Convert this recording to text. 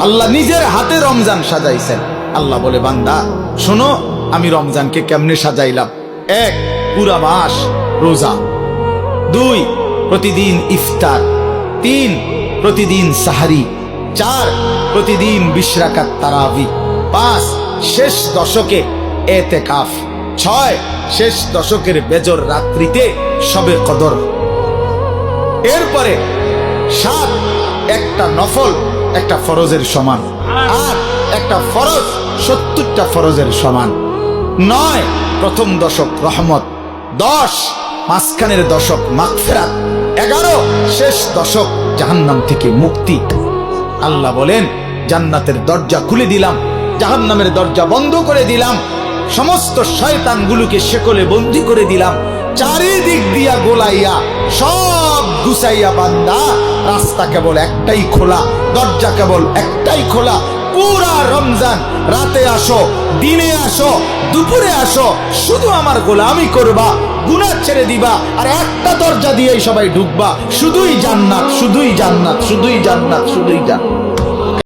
আল্লাহ নিজের হাতে রমজান সাজাইছেন। আল্লাহ বলে, বান্দা শোনো আমি রমজানকে কেমনে সাজাইলাম। 1, পুরা মাস রোজা। 2, প্রতিদিন ইফতার। 3, প্রতিদিন সাহারি। 4, প্রতিদিন 20 রাকাত তারাবি। 5, শেষ দশকে এতেকাফ। 6, শেষ দশকের বেজর রাত্রিতে শবে কদর। এরপরে 7, একটা নফল একটা ফরজের সমান। 8, একটা ফরজ 70টা ফরজের সমান। 9, প্রথম দশক রহমত। 10, মাঝখানের দশক মাগফিরাত। 11, শেষ দশক জাহান্নাম থেকে মুক্তি। আল্লাহ বলেন, জান্নাতের দরজা খুলে দিলাম, জাহান্নামের দরজা বন্ধ করে দিলাম, সমস্ত শয়তানগুলোকে শেকলে বন্দী করে দিলাম, চারিদিক দিয়া গোলাইয়া সব গুছাইয়া বান্দা রাস্তা কেবল একটাই খোলা, দরজা কেবল একটাই খোলা। পুরা রমজান রাতে আসো, দিনে আসো, দুপুরে আসো, শুধু আমার গোলামি করবা, গুনাহ ছেড়ে দিবা, আর একটা দরজা দিয়েই সবাই ঢুকবা। শুধুই জান্নাত, শুধুই জান্নাত, শুধুই জান্নাত, শুধুই জান্নাত।